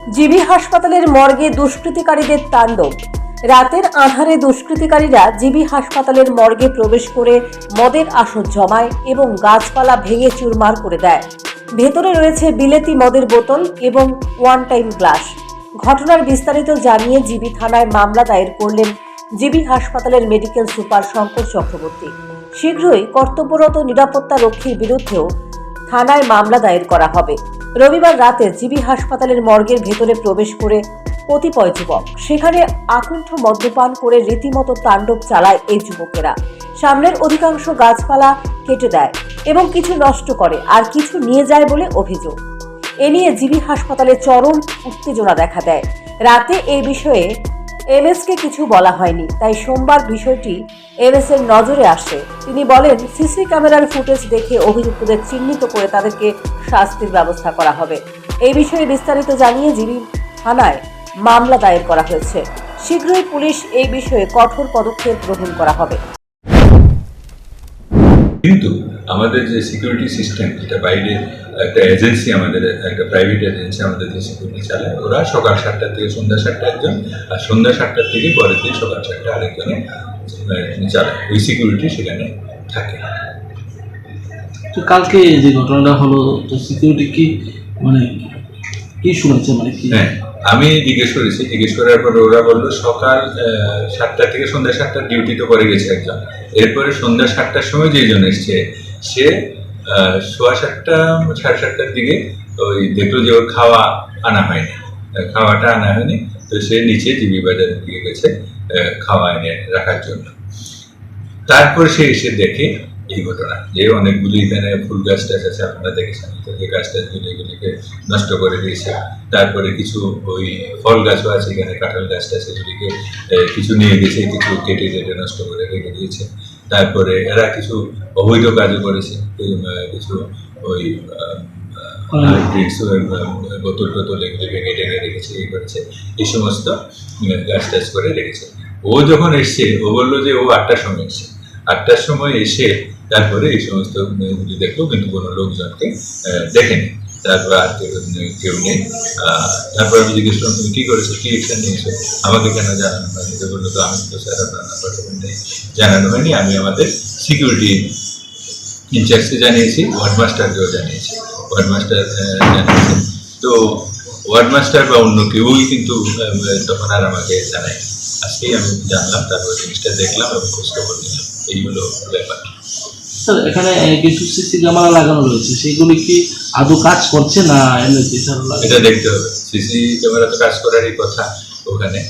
GB হাসপাতালের মর্গে দুষ্কৃতিকারীদের তাণ্ডব। রাতের আঁধারে দুষ্কৃতিকারীরা জিবি হাসপাতালের মর্গে প্রবেশ করে মদের আসর জমায় এবং গাছপালা ভেঙে চুরমার করে দেয়। ভেতরে রয়েছে বিলেতি মদের বোতল এবং ওয়ান টাইম গ্লাস। ঘটনার বিস্তারিত জানিয়ে জিবি থানায় মামলা দায়ের করলেন জিবি হাসপাতালের মেডিকেল সুপার শঙ্কর চক্রবর্তী। শীঘ্রই কর্তব্যরত নিরাপত্তা রক্ষীর বিরুদ্ধেও থানায় মামলা দায়ের করা হবে। রবিবার রাতে জিবি হাসপাতালের মর্গের ভেতরে প্রবেশ করে কতিপয় যুবক সেখানে আকুণ্ঠ মদ্যপান করে রীতিমতো তাণ্ডব চালায় এই যুবকেরা। সামনের অধিকাংশ গাছপালা কেটে দেয় এবং কিছু নষ্ট করে আর কিছু নিয়ে যায় বলে অভিযোগ। এ নিয়ে জিবি হাসপাতালে চরম উত্তেজনা দেখা দেয়। রাতে এই বিষয়ে এমএসকে কিছু বলা হয়নি, তাই সোমবার বিষয়টি এমএস এর নজরে আসে। তিনি বলেন, সিসি ক্যামেরার ফুটেজ দেখে অভিযুক্তদের চিহ্নিত করে তাদেরকে শাস্তির ব্যবস্থা করা হবে। এই বিষয়ে বিস্তারিত জানিয়ে জিবি থানায় মামলা দায়ের করা হয়েছে। শীঘ্রই পুলিশ এই বিষয়ে কঠোর পদক্ষেপ গ্রহণ করা হবে। কিন্তু আমাদের যে সিকিউরিটি সিস্টেম, যেটা বাইরে একটা এজেন্সি, আমাদের একটা প্রাইভেট এজেন্সি আমাদের যে সিকিউরিটি চালায়, ওরা সকাল 7টা থেকে সন্ধ্যা 7টা একজন, আর সন্ধ্যা 7টার থেকে পরের দিন সকাল 7টা আরেকজনে চালায়। ওই সিকিউরিটি সেখানে থাকে। তো কালকে যে ঘটনাটা হলো, তো সিকিউরিটি কি কি শুনেছে কি? হ্যাঁ, আমি জিজ্ঞেস করার পরে ওরা বললো সকাল 7টা থেকে সন্ধ্যা 7টার ডিউটি তো করে গেছে একজন। এরপরে সন্ধ্যা 7টার সময় যেজন এসছে সে 7:15 7:30টার দিকে ওই দেখলো যে ওর খাওয়াটা আনা হয়নি। তো সে নিচে জিবি বাজারের দিকে গেছে খাওয়া এনে রাখার জন্য। তারপর সে এসে দেখে এই ঘটনা, যে অনেকগুলি এখানে ফুল গাছ টাছ আছে, আপনারা দেখেছেন, তো যে গাছ টাছগুলিকে নষ্ট করে দিয়েছে। তারপরে কিছু ওই ফল গাছও আছে এখানে, কাঁঠাল গাছ টাছ, এগুলিকে কিছু নিয়ে গেছে, কিছু কেটে নষ্ট করে রেখে দিয়েছে। তারপরে এরা কিছু অবৈধ কাজও করেছে, কিছু ওই ড্রিঙ্কস বোতল টোতল এগুলি ভেঙে টেঙে রেখেছে, এই করেছে, এই সমস্ত গাছ টাছ করে রেখেছে। ও যখন এসছে, ও বললো যে ও 8টার সময় এসছে। 8টার সময় এসে তারপরে এই সমস্ত দেখলো, কিন্তু কোনো লোকজনকে দেখেনি। তারপর আর কেউ নেই। তারপর আমি জিজ্ঞেস করলাম, তুমি কি করেছো, কি অ্যাকশন নিয়েছো, আমাকে কেন জানানো হয়নি? তো বললো, তো আমি তো স্যার আপনার নাম্বার নেই, জানানো হয়নি। আমি আমাদের সিকিউরিটি ইনচার্জকে জানিয়েছি, ওয়ার্ড মাস্টারকেও জানিয়েছি। ওয়ার্ড মাস্টার জানিয়েছে, তো ওয়ার্ড মাস্টার বা অন্য কেউই কিন্তু তখন আর আমাকে জানায়। আজকেই আমি জানলাম, তারপর জিনিসটা দেখলাম এবং খোঁজখবর নিলাম। এই হলো ব্যাপার। স্যার, এখানে কিছু সিসি ক্যামেরা লাগানো রয়েছে, সেগুলি কি আদৌ কাজ করছে না এমনি? এটা দেখতে হবে। সিসি ক্যামেরা তো কাজ করারই কথা ওখানে।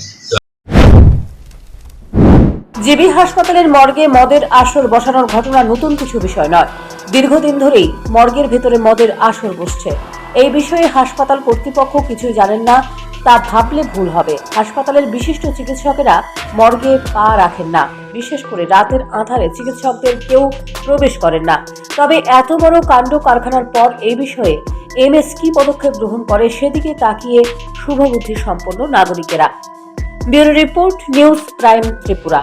জিবি হাসপাতালের মর্গে মদের আসর বসানোর ঘটনা নতুন কিছু বিষয় নয়। দীর্ঘদিন ধরেই মর্গের ভেতরে মদের আসর বসছে। এই বিষয়ে হাসপাতাল কর্তৃপক্ষ কিছুই জানেন না, তা ভাবলে ভুল হবে। হাসপাতালের বিশিষ্ট চিকিৎসকেরা মর্গে পা রাখেন না, বিশেষ করে রাতের আঁধারে চিকিৎসকদের কেউ প্রবেশ করেন না। তবে এত বড় কাণ্ড কারখানার পর এই বিষয়ে এমএস কি পদক্ষেপ গ্রহণ করে সেদিকে তাকিয়ে শুভবুদ্ধি সম্পন্ন নাগরিকেরা। Bureau report, News Prime Tripura.